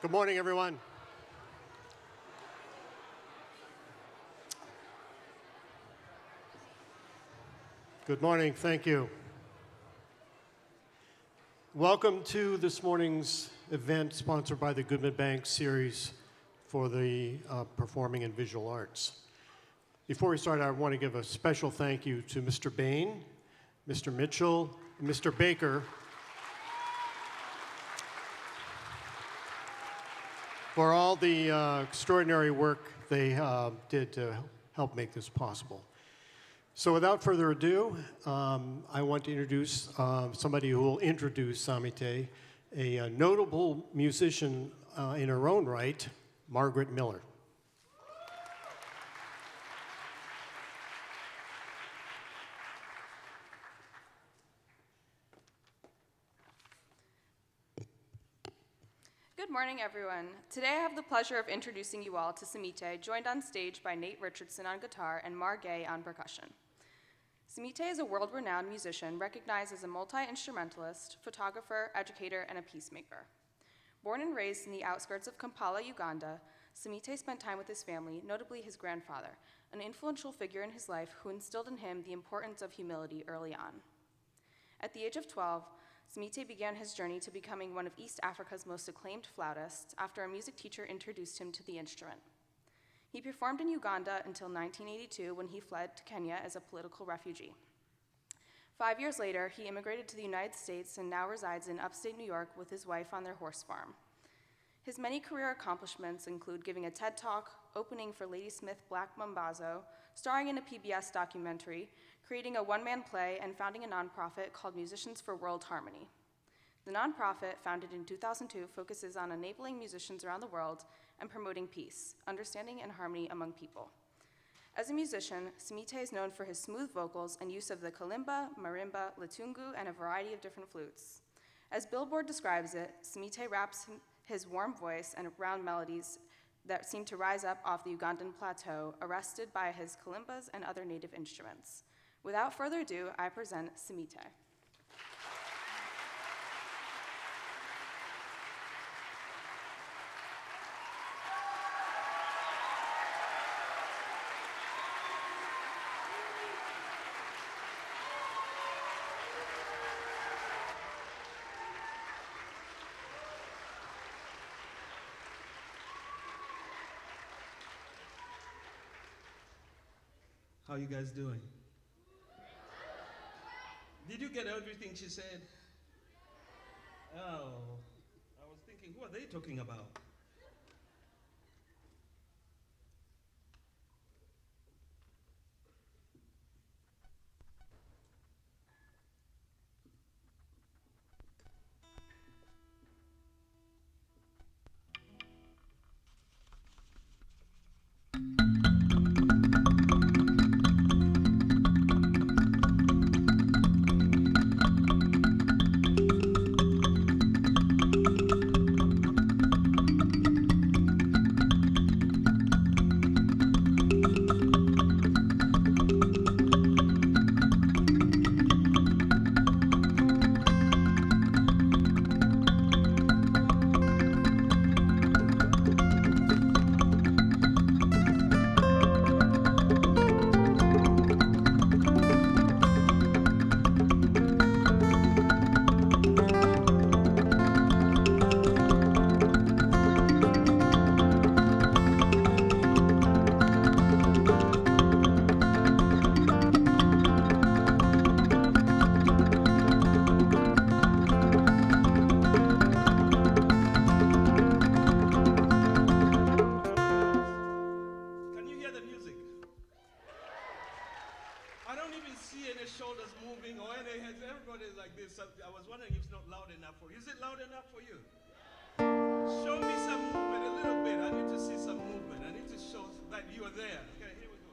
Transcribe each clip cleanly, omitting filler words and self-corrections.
Good morning, everyone. Good morning, thank you. Welcome to this morning's event sponsored by the Goodman Bank series for the Performing and Visual Arts. Before we start, I want to give a special thank you to Mr. Bain, Mr. Mitchell, and Mr. Baker for all the extraordinary work they did to help make this possible. So without further ado, I want to introduce somebody who will introduce Samite, a notable musician in her own right, Margaret Miller. Good morning, everyone. Today I have the pleasure of introducing you all to Samite, joined on stage by Nate Richardson on guitar and Mar Gay on percussion. Samite is a world-renowned musician recognized as a multi-instrumentalist, photographer, educator, and a peacemaker. Born and raised in the outskirts of Kampala, Uganda, Samite spent time with his family, notably his grandfather, an influential figure in his life who instilled in him the importance of humility early on. At the age of 12, Samite began his journey to becoming one of East Africa's most acclaimed flautists after a music teacher introduced him to the instrument. He performed in Uganda until 1982 when he fled to Kenya as a political refugee. 5 years later, he immigrated to the United States and now resides in upstate New York with his wife on their horse farm. His many career accomplishments include giving a TED Talk, opening for Ladysmith Black Mambazo, starring in a PBS documentary, creating a one-man play, and founding a nonprofit called Musicians for World Harmony. The nonprofit, founded in 2002, focuses on enabling musicians around the world and promoting peace, understanding, and harmony among people. As a musician, Samite is known for his smooth vocals and use of the kalimba, marimba, latungu, and a variety of different flutes. As Billboard describes it, Samite wraps his warm voice and round melodies that seem to rise up off the Ugandan plateau, arrested by his kalimbas and other native instruments. Without further ado, I present Samite. How you guys doing? Did you get everything she said? Oh, I was thinking, who are they talking about? I was wondering if it's not loud enough for you. Is it loud enough for you? Show me some movement, a little bit. I need to see some movement. I need to show that you are there. Okay, here we go.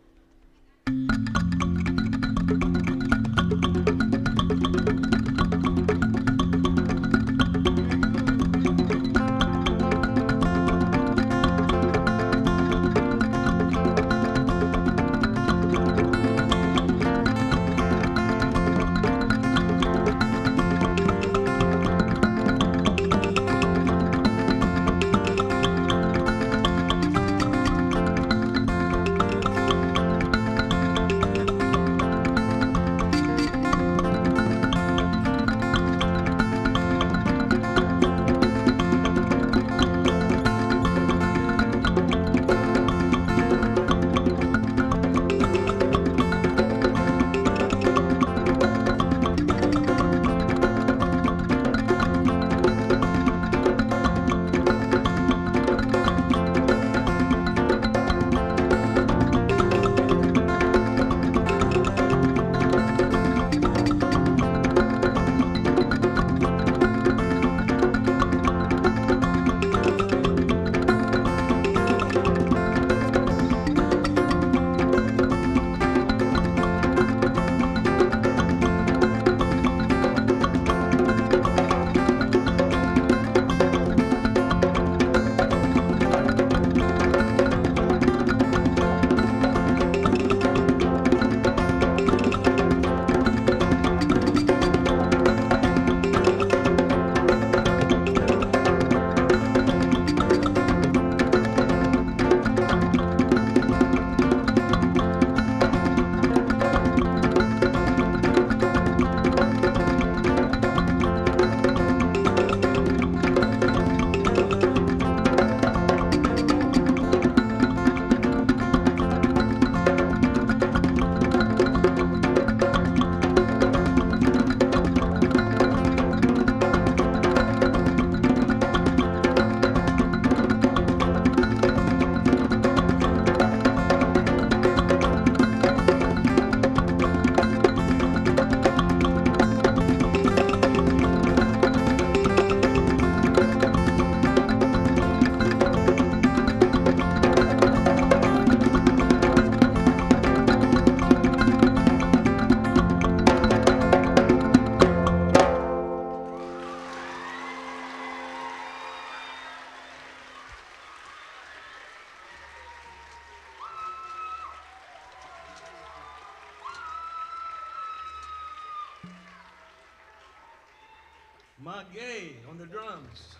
Margay on the drums.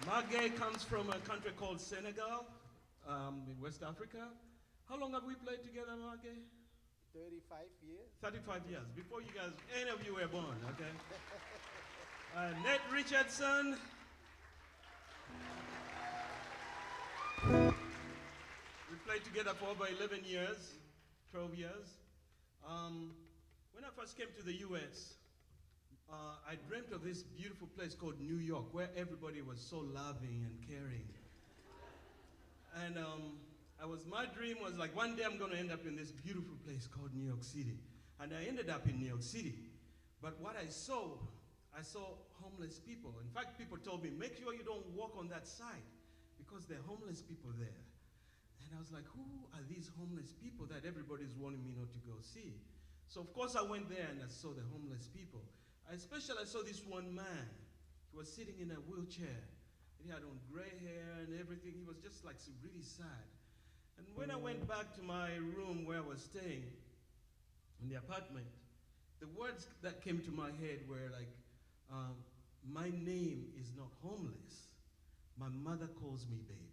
Margay comes from a country called Senegal, in West Africa. How long have we played together, Margay? 35 years. 35 years, before you guys, any of you were born, okay? Nate Richardson. We played together for over 11 years, 12 years. When I first came to the US, I dreamt of this beautiful place called New York, where everybody was so loving and caring. And my dream was like, one day I'm gonna end up in this beautiful place called New York City. And I ended up in New York City. But what I saw homeless people. In fact, people told me, make sure you don't walk on that side because there are homeless people there. And I was like, who are these homeless people that everybody's wanting me not to go see? So of course I went there and I saw the homeless people. Especially I saw this one man. He was sitting in a wheelchair. He had on gray hair and everything. He was just like really sad. And when I went back to my room where I was staying in the apartment, the words that came to my head were like, my name is not homeless. My mother calls me baby.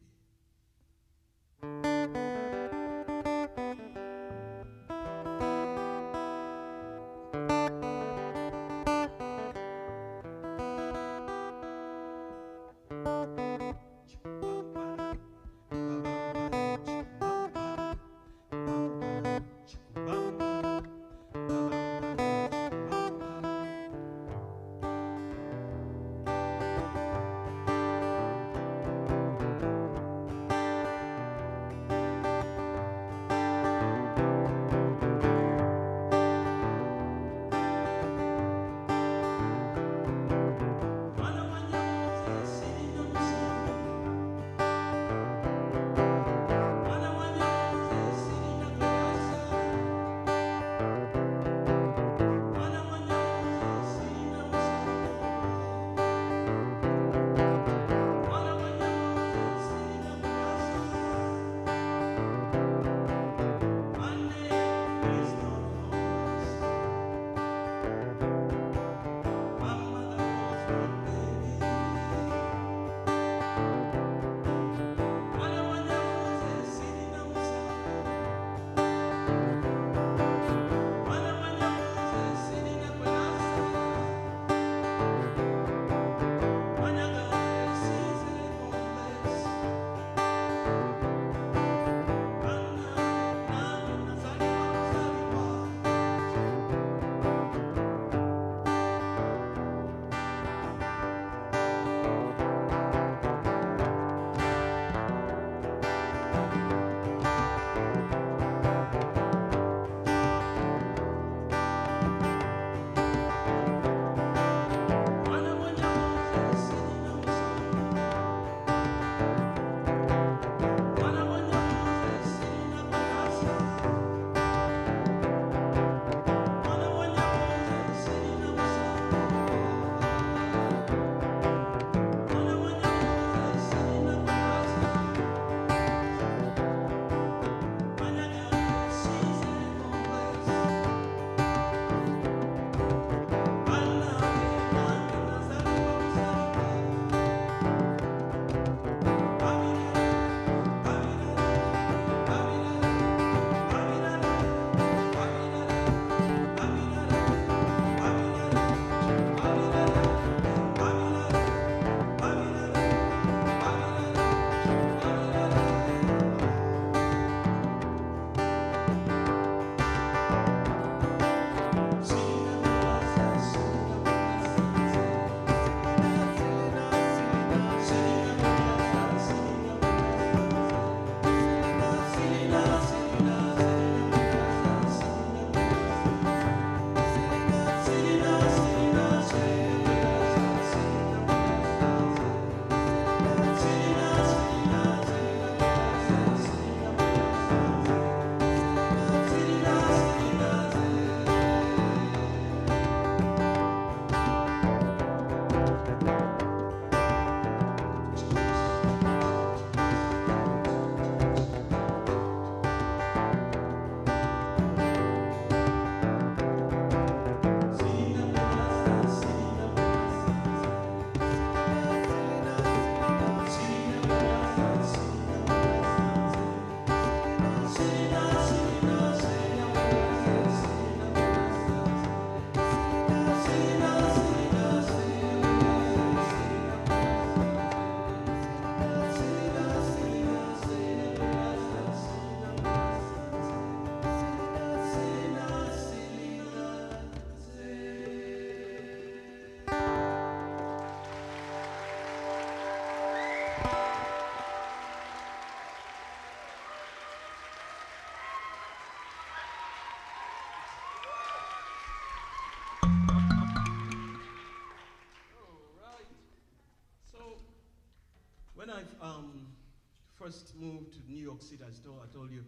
first moved to New York City, I told you,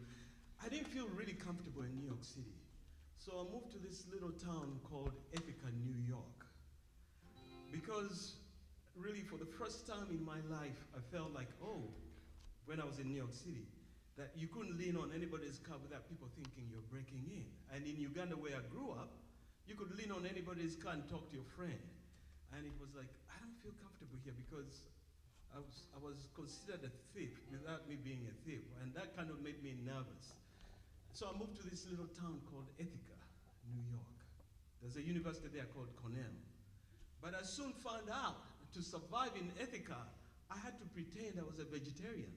I didn't feel really comfortable in New York City. So I moved to this little town called Ithaca, New York. Because really for the first time in my life, I felt like, oh, when I was in New York City, that you couldn't lean on anybody's car without people thinking you're breaking in. And in Uganda where I grew up, you could lean on anybody's car and talk to your friend. And it was like, I don't feel comfortable here because I was considered a thief without me being a thief. And that kind of made me nervous. So I moved to this little town called Ithaca, New York. There's a university there called Cornell. But I soon found out to survive in Ithaca, I had to pretend I was a vegetarian.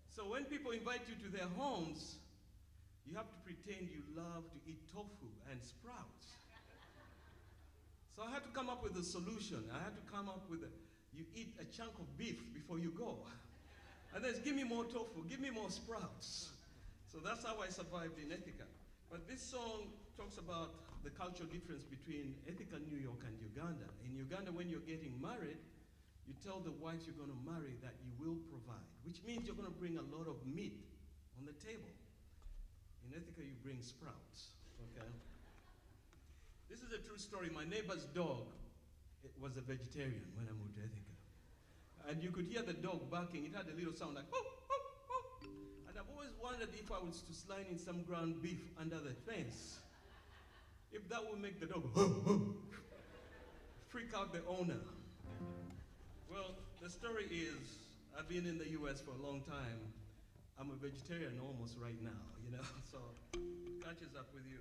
So when people invite you to their homes, you have to pretend you love to eat tofu and sprouts. So I had to come up with a solution. I had to come up with you eat a chunk of beef before you go. And then give me more tofu, give me more sprouts. So that's how I survived in Ithaca. But this song talks about the cultural difference between Ithaca, New York, and Uganda. In Uganda, when you're getting married, you tell the wife you're going to marry that you will provide, which means you're going to bring a lot of meat on the table. In Ithaca, you bring sprouts, okay? This is a true story. My neighbor's dog was a vegetarian when I moved to Ithaca. And you could hear the dog barking. It had a little sound like, whoo, whoo, whoo. And I've always wondered if I was to slide in some ground beef under the fence, if that would make the dog freak out the owner. Well, the story is, I've been in the US for a long time. I'm a vegetarian almost right now, you know, so it catches up with you.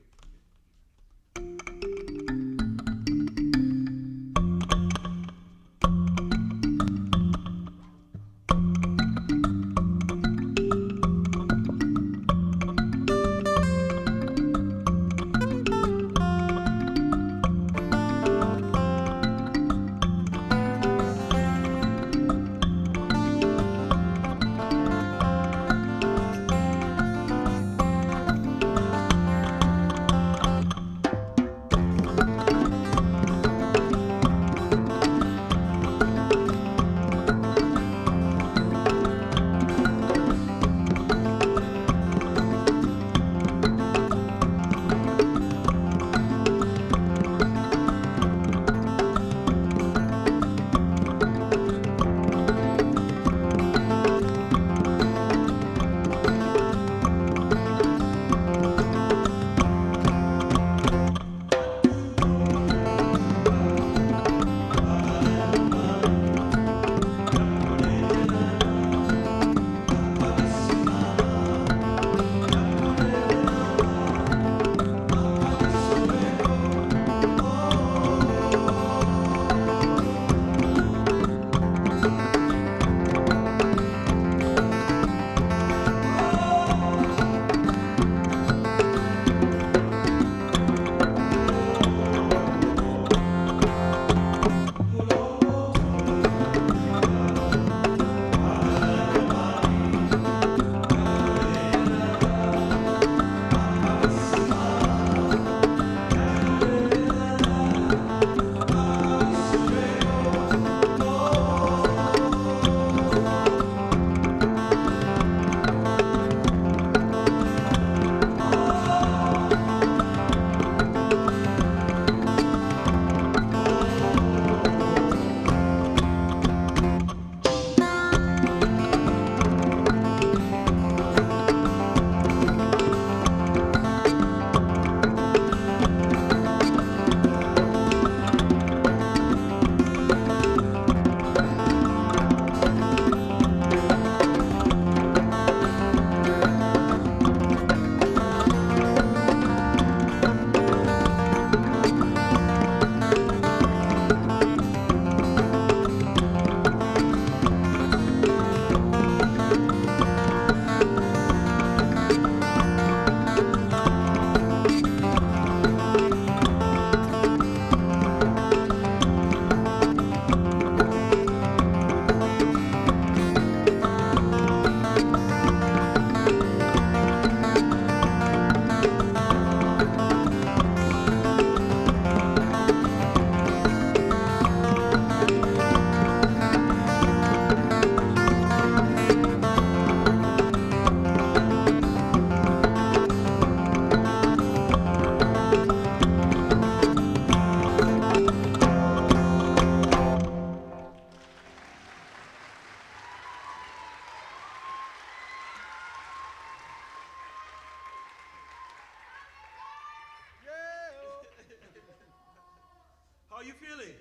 feeling?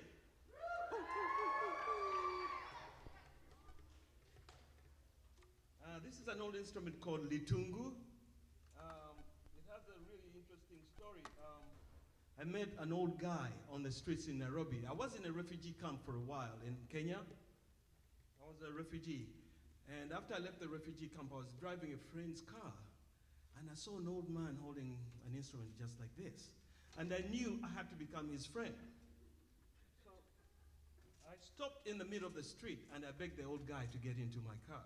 This is an old instrument called litungu. It has a really interesting story. I met an old guy on the streets in Nairobi. I was in a refugee camp for a while in Kenya. I was a refugee. And after I left the refugee camp, I was driving a friend's car. And I saw an old man holding an instrument just like this. And I knew I had to become his friend. So I stopped in the middle of the street and I begged the old guy to get into my car.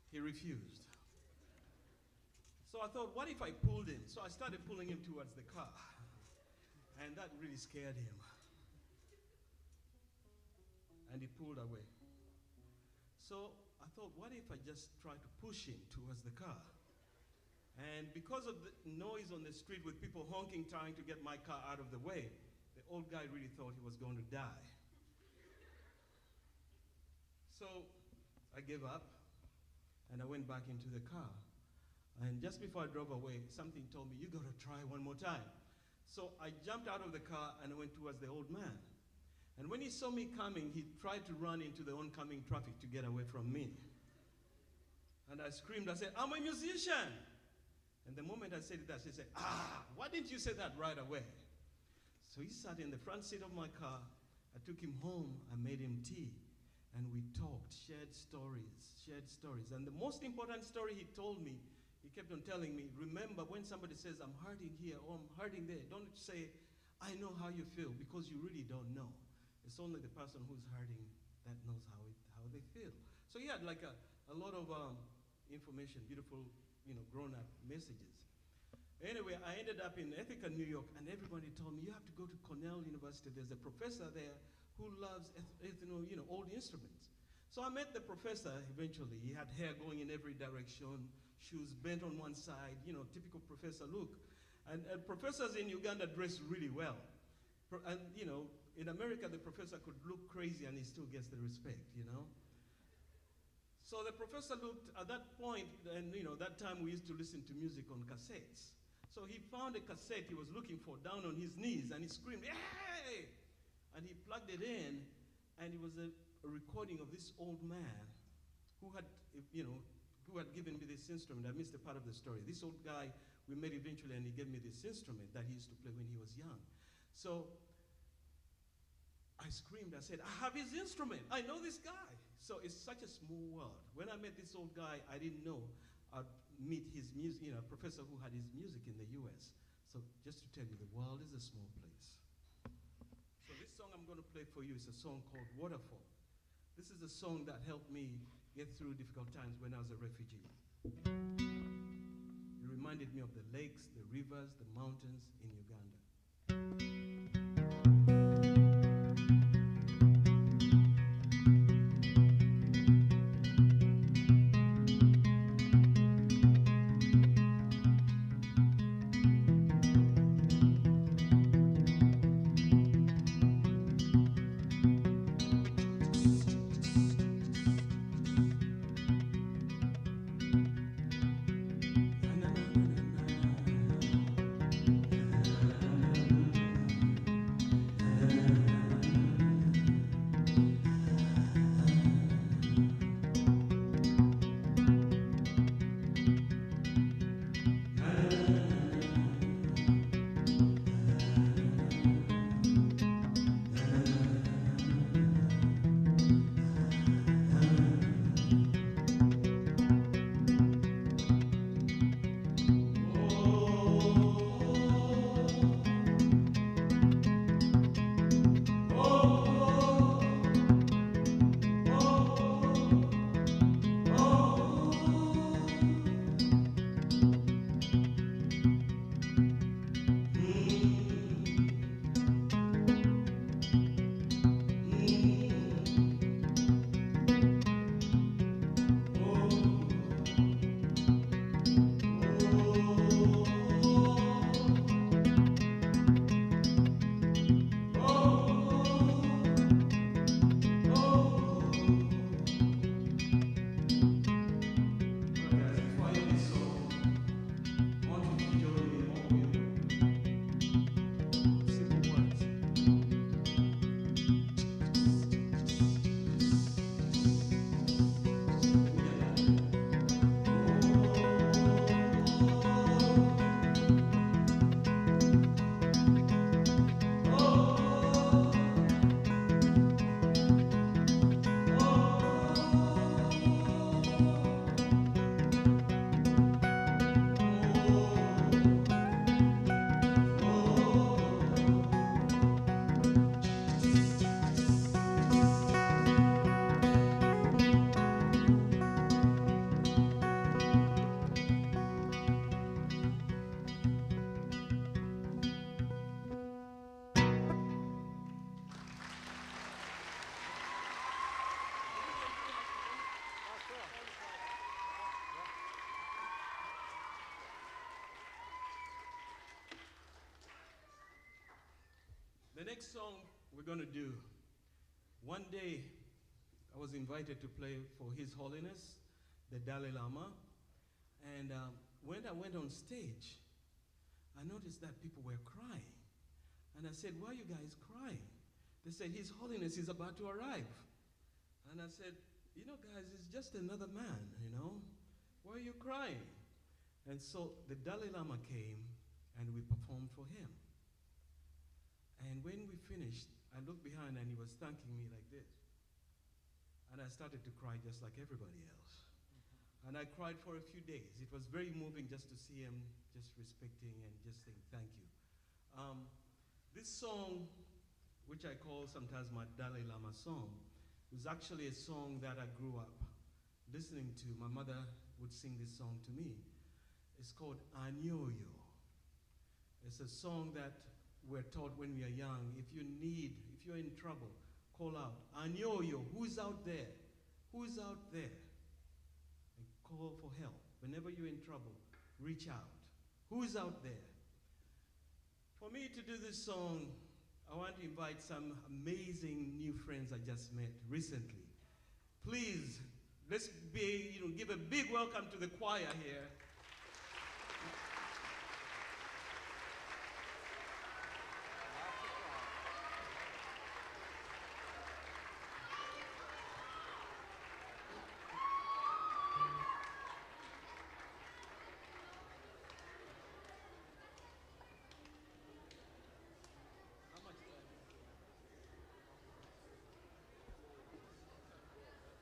He refused. So I thought, what if I pulled him? So I started pulling him towards the car. And that really scared him. And he pulled away. So I thought, what if I just try to push him towards the car? And because of the noise on the street with people honking, trying to get my car out of the way, the old guy really thought he was going to die. So I gave up, and I went back into the car. And just before I drove away, something told me, you gotta try one more time. So I jumped out of the car and I went towards the old man. And when he saw me coming, he tried to run into the oncoming traffic to get away from me. And I screamed, I said, I'm a musician. And the moment I said that, she said, why didn't you say that right away? So he sat in the front seat of my car. I took him home, I made him tea, and we talked, shared stories. And the most important story he told me, he kept on telling me, remember when somebody says, I'm hurting here or I'm hurting there, don't say, I know how you feel, because you really don't know. It's only the person who's hurting that knows how they feel. So he had like a lot of information, beautiful, grown-up messages. Anyway, I ended up in Ithaca, New York, and everybody told me, you have to go to Cornell University. There's a professor there who loves old instruments. So I met the professor eventually. He had hair going in every direction, shoes bent on one side, typical professor look. And professors in Uganda dress really well. And, in America, the professor could look crazy and he still gets the respect, So the professor looked, at that point, and that time we used to listen to music on cassettes. So he found a cassette he was looking for down on his knees and he screamed, hey! And he plugged it in and it was a recording of this old man who had given me this instrument. I missed a part of the story. This old guy, we met eventually and he gave me this instrument that he used to play when he was young. So I screamed, I said, I have his instrument. I know this guy. So it's such a small world. When I met this old guy, I didn't know I'd meet his music, a professor who had his music in the US. So just to tell you, the world is a small place. So this song I'm going to play for you is a song called Waterfall. This is a song that helped me get through difficult times when I was a refugee. It reminded me of the lakes, the rivers, the mountains in Uganda. The next song we're going to do, one day I was invited to play for His Holiness, the Dalai Lama. And when I went on stage, I noticed that people were crying. And I said, why are you guys crying? They said, His Holiness is about to arrive. And I said, you know, guys, it's just another man, you know? Why are you crying? And so the Dalai Lama came and we performed for him. And when we finished, I looked behind and he was thanking me like this. And I started to cry just like everybody else. And I cried for a few days. It was very moving just to see him just respecting and just saying thank you. This song, which I call sometimes my Dalai Lama song, was actually a song that I grew up listening to. My mother would sing this song to me. It's called Anyoyo. It's a song that we're taught when we are young. If you're in trouble, call out, Anyoyo, who's out there? Who's out there? And call for help. Whenever you're in trouble, reach out. Who's out there? For me to do this song, I want to invite some amazing new friends I just met recently. Please, let's give a big welcome to the choir here.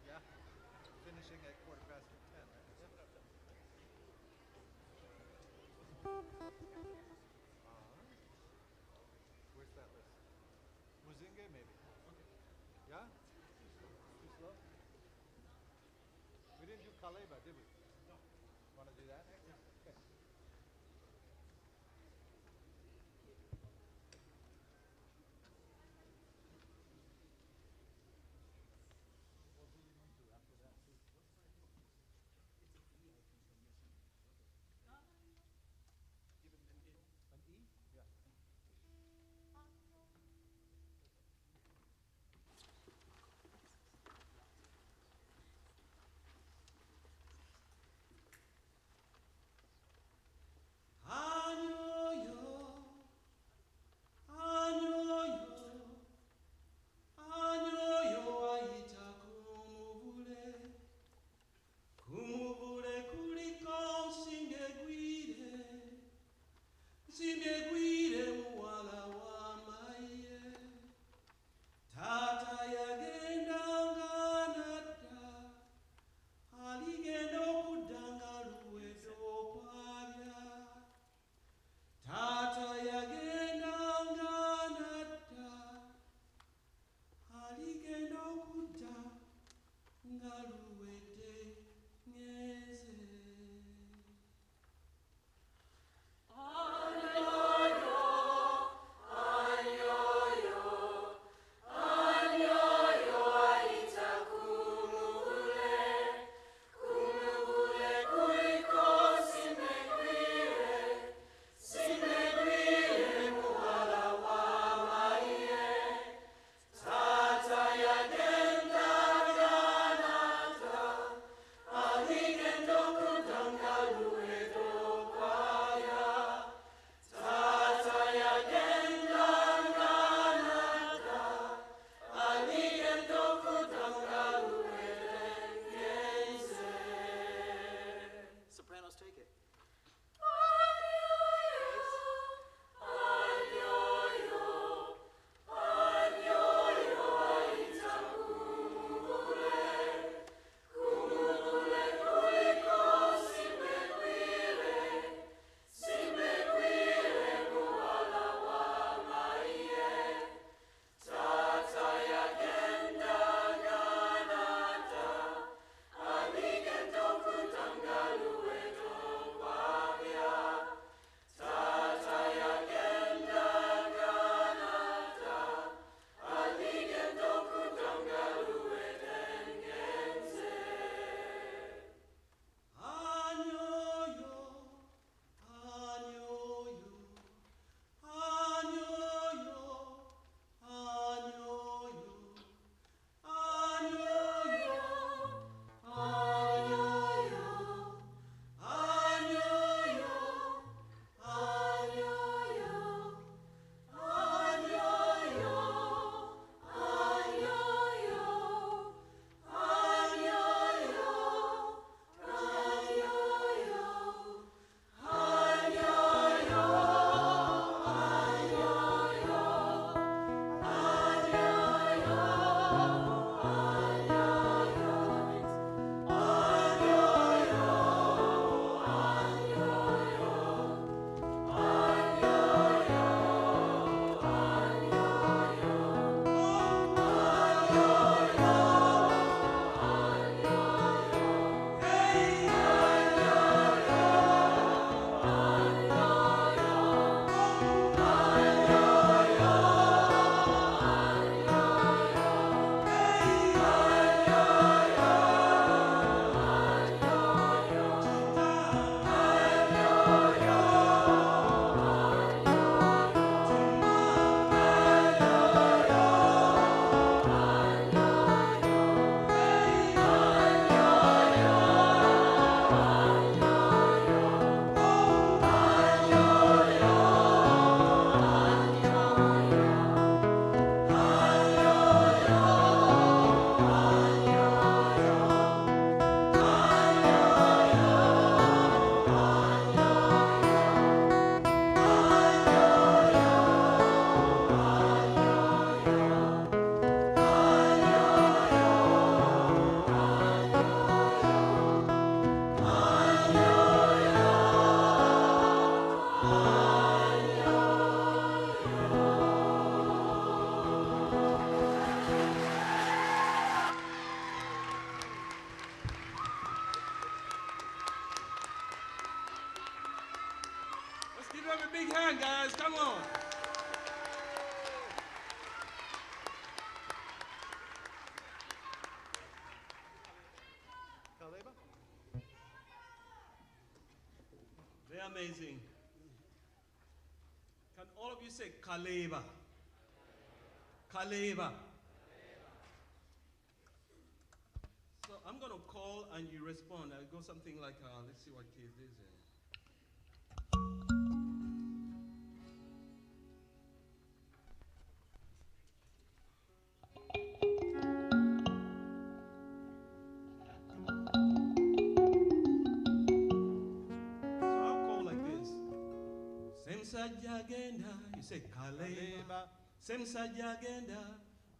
Yeah. Finishing at 10:15, right? Where's that list? Muzinge, maybe. Okay. Yeah? Too slow? We didn't do Kaleba, did we? No. Want to do that? Yeah. Okay. What do you need to after that, too? An E? Yeah. them a big hand, guys. Come on. Kaleba? They're amazing. Can all of you say Kaleba? Kaleba. So I'm going to call and you respond. I'll go something like, let's see what key this is. So I'll call like this. Semsajja agenda. You say Kaleba. Kaleba. Semsajja agenda.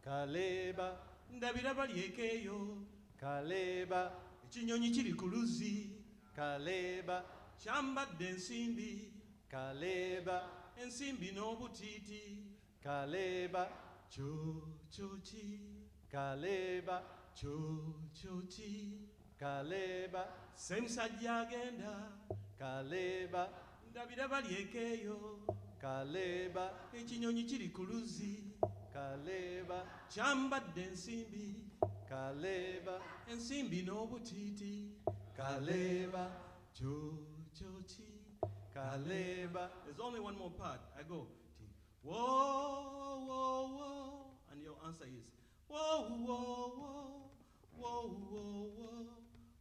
Kaleba. Ndabira balyeko eyo. Kaleba. Ekinyonyi kiri ku luzzi. Kaleba. Kyambadde ensimbi. Kaleba. Ensimbi n'obutiiti. Kaleba. Kyo ki? Kaleba. Kyo ki? Kaleba. Semusajja agenda. Kaleba. Ndabira balyeko eyo. Kaleba. Ekinyonyi kiri ku luzzi. Kaleba. Kyambadde ensimbi. Kaleba. Ensimbi n'obutiiti. Kaleba. Kyo ki? Kaleba. There's only one more part. I go, whoa, whoa, whoa. And your answer is, whoa, whoa, whoa, whoa, whoa, whoa,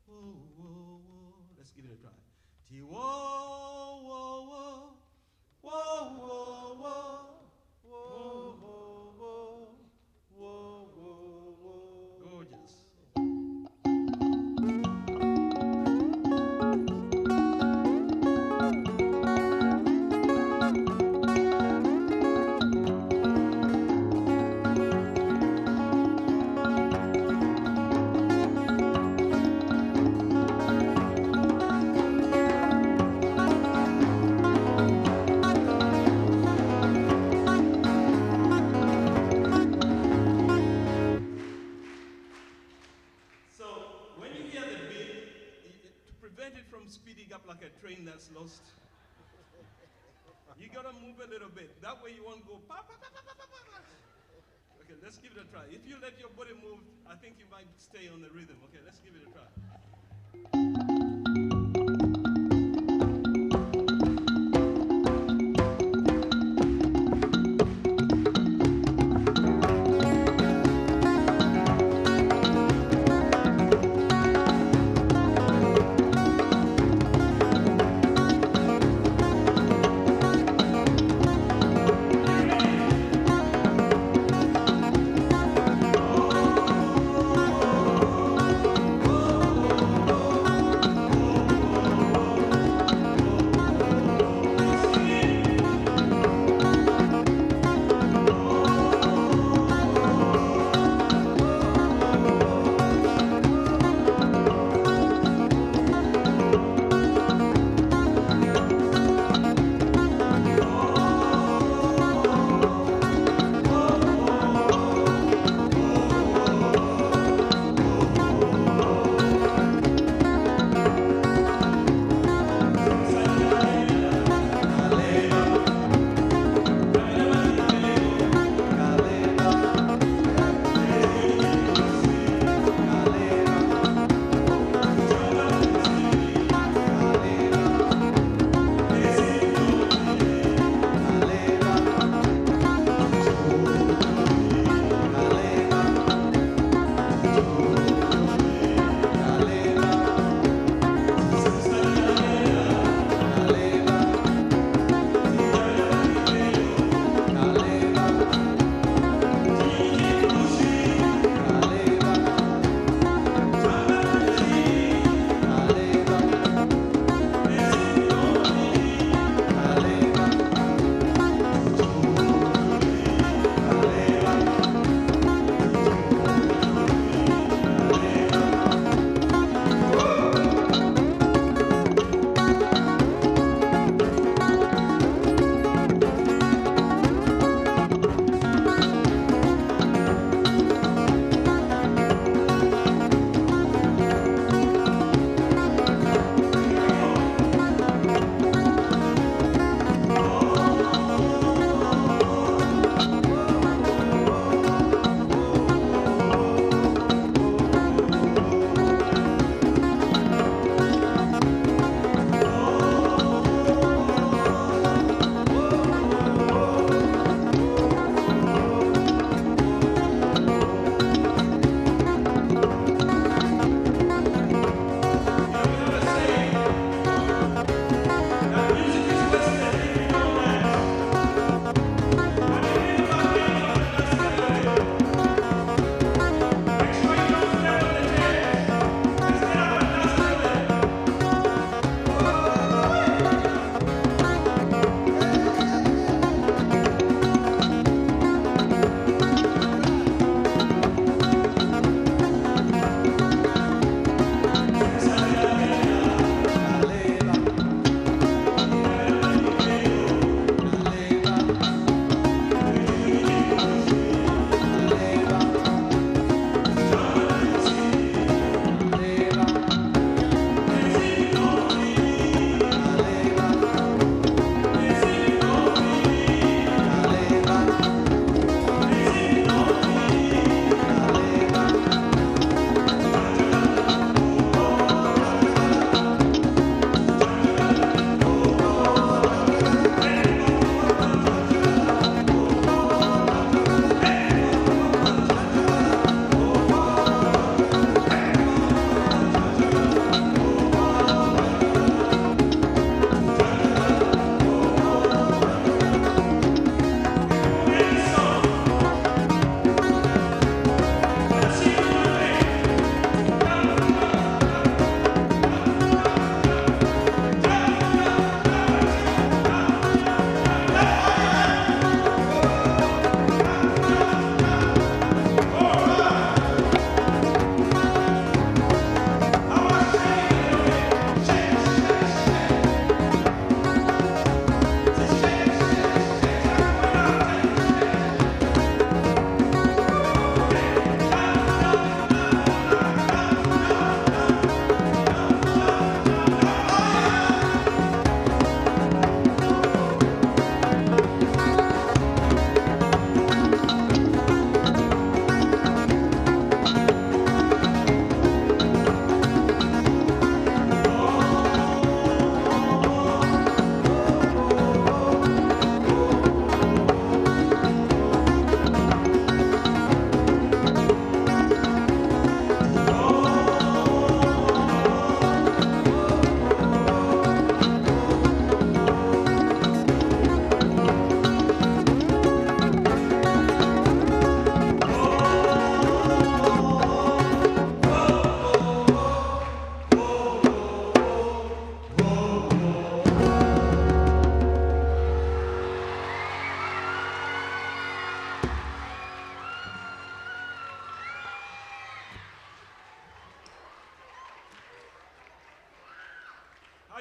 whoa, whoa, whoa. Let's give it a try. Ti whoa, whoa, whoa, whoa, whoa, whoa, Whoa, whoa, whoa. Whoa, whoa, whoa. Gorgeous. So when you hear the beat, to prevent it from speeding up like a train that's lost, you gotta move a little bit. That way you won't go pa pa pa pa pa pa pa. Okay, let's give it a try. If you let your body move, I think you might stay on the rhythm. Okay, let's give it a try.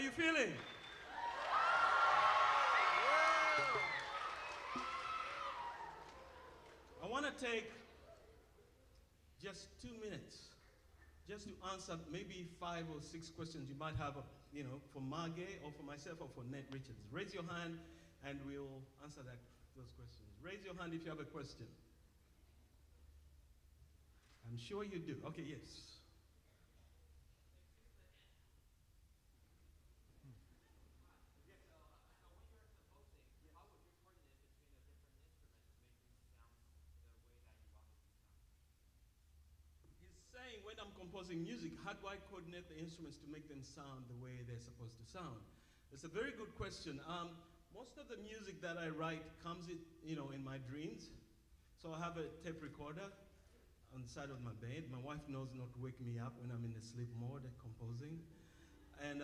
you feeling? I want to take just 2 minutes just to answer maybe 5 or 6 questions you might have, for Margay or for myself or for Nate Richards. Raise your hand and we'll answer those questions. Raise your hand if you have a question. I'm sure you do. Okay, yes. Saying when I'm composing music, how do I coordinate the instruments to make them sound the way they're supposed to sound? It's a very good question. Most of the music that I write comes in my dreams. So I have a tape recorder on the side of my bed. My wife knows not to wake me up when I'm in the sleep mode composing. And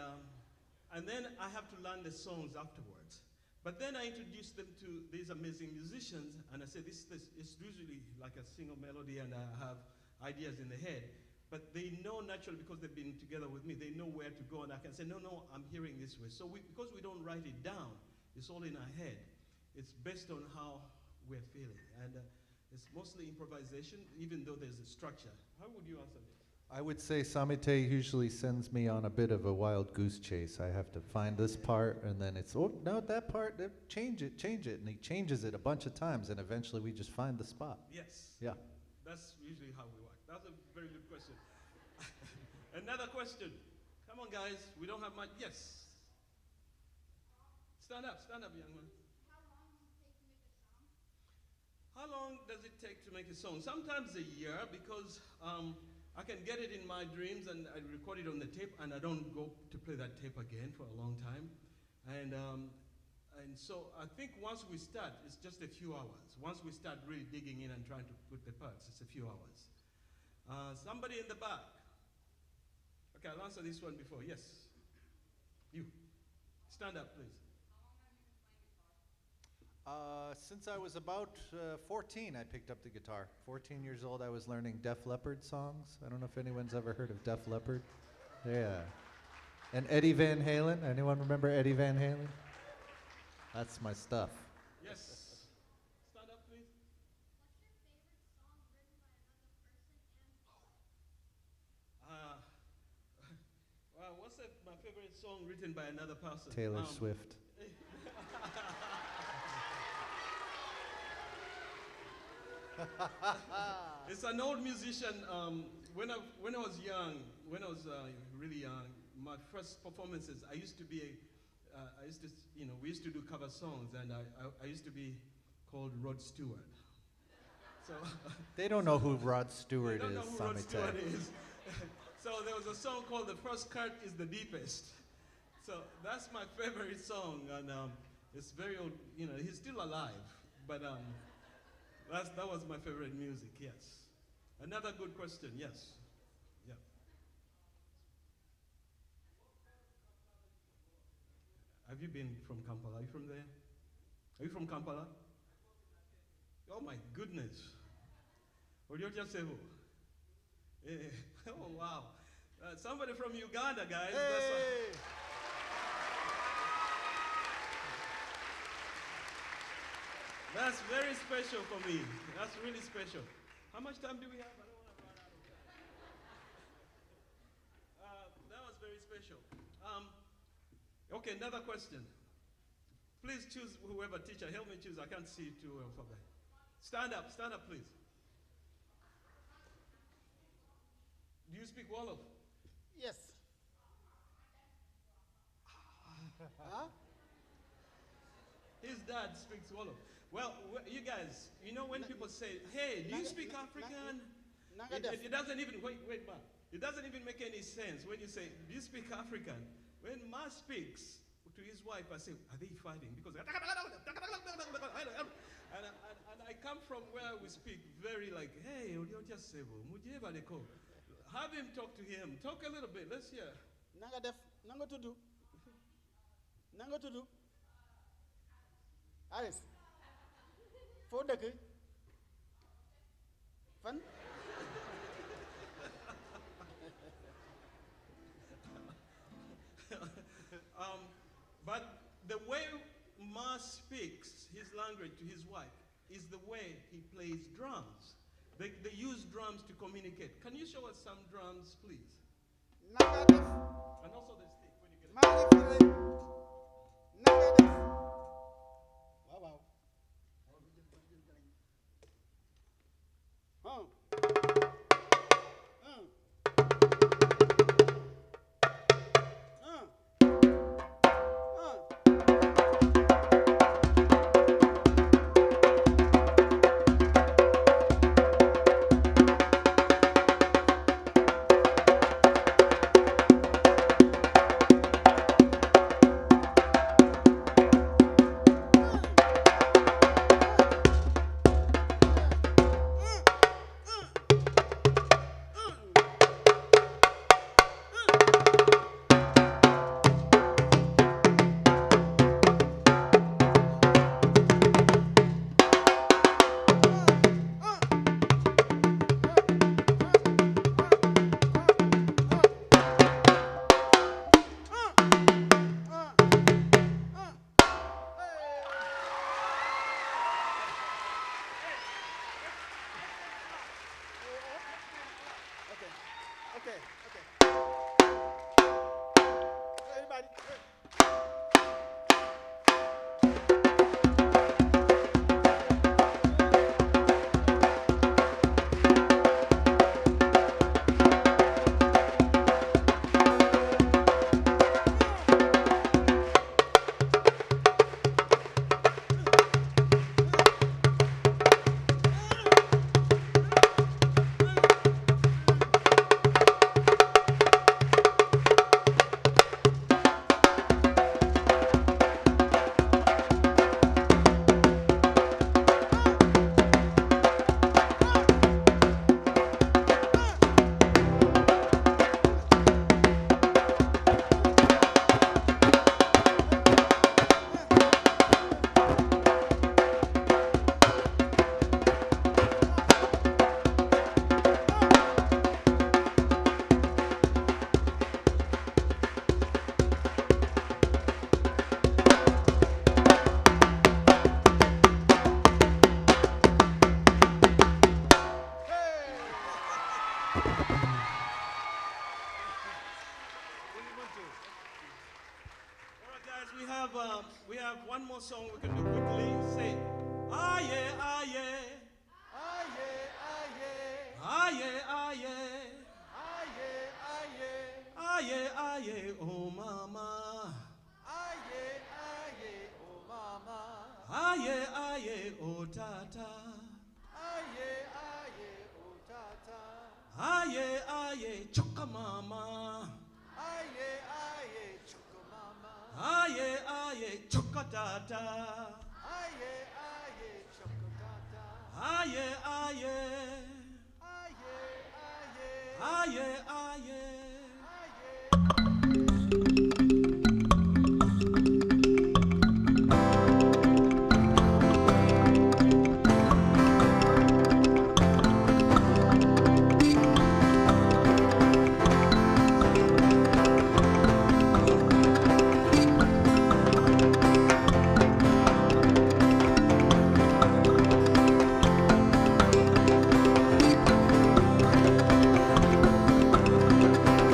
then I have to learn the songs afterwards. But then I introduce them to these amazing musicians, and I say, this is usually like a single melody, and I have ideas in the head, but they know naturally because they've been together with me, they know where to go, and I can say, no, I'm hearing this way. So because we don't write it down, it's all in our head. It's based on how we're feeling, and it's mostly improvisation, even though there's a structure. How would you answer this? I would say Samite usually sends me on a bit of a wild goose chase. I have to find this part, and then it's, oh, no, that part, change it. And he changes it a bunch of times, and eventually we just find the spot. Yes. Yeah. That's usually how we work. That's a very good question. Another question. Come on, guys. We don't have much. Yes. Stand up, young man. How long does it take to make a song? Sometimes a year, because I can get it in my dreams and I record it on the tape, and I don't go to play that tape again for a long time. And so I think once we start, it's just a few hours. Once we start really digging in and trying to put the parts, it's a few hours. Somebody in the back. Okay, I'll answer this one before. Yes. You. Stand up, please. Since I was about 14, I picked up the guitar. 14 years old, I was learning Def Leppard songs. I don't know if anyone's ever heard of Def Leppard. Yeah. And Eddie Van Halen. Anyone remember Eddie Van Halen? That's my stuff. Yes. Stand up, please. What's my favorite song written by another person? Taylor Swift. It's an old musician. When I was young, really young, my first performances, we used to do cover songs, and I used to be called Rod Stewart. So they don't know who Rod Stewart they don't know is. who Rod Stewart is. So there was a song called "The First Cut is the Deepest." So that's my favorite song, and it's very old. He's still alive, but that was my favorite music. Yes. Another good question. Yes. Yeah. Have you been from Kampala? Are you from there? Are you from Kampala? Oh my goodness. Oh wow. Somebody from Uganda, guys. Hey! That's very special for me. That's really special. How much time do we have? I don't want to run out of time. That was very special. Okay, another question. Please choose whoever teacher. Help me choose. I can't see too well from there. Stand up, please. Do you speak Wolof? Yes. Huh? His dad speaks Wolof. Well, you guys, when people say, hey, do you speak African? It doesn't even, wait, Ma. It doesn't even make any sense when you say, do you speak African? When Ma speaks to his wife, I say, are they fighting? Because, and I come from where we speak very like, hey, have him talk to him. Talk a little bit. Let's hear. Nango to do. Alice. For the good. Fun? But the way Ma speaks his language to his wife is the way he plays drums. They use drums to communicate. Can you show us some drums, please? Nanga def. And also the stick when you get it. Maa ngi fi rek. Nanga def. Waaw waaw. Un. Un. Okay. Everybody. All right, guys, we have one more song we can do quickly. Say, ah yeah, ah yeah, Ah yeah, ah yeah, ah yeah, ah yeah, ah yeah, ah yeah, ah yeah, ah yeah, oh mama, ah yeah, ah yeah, oh mama, ah yeah, oh tata, ah yeah, oh tata, ah yeah, choka mama, ah yeah, chuka mama, ah yeah, choka tata, ah yeah, chuka tata, ah yeah, ah yeah, ah yeah, ah yeah. ah yeah. Everybody.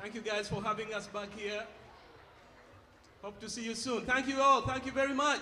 Thank you guys for having us back here. Hope to see you soon. Thank you all. Thank you very much.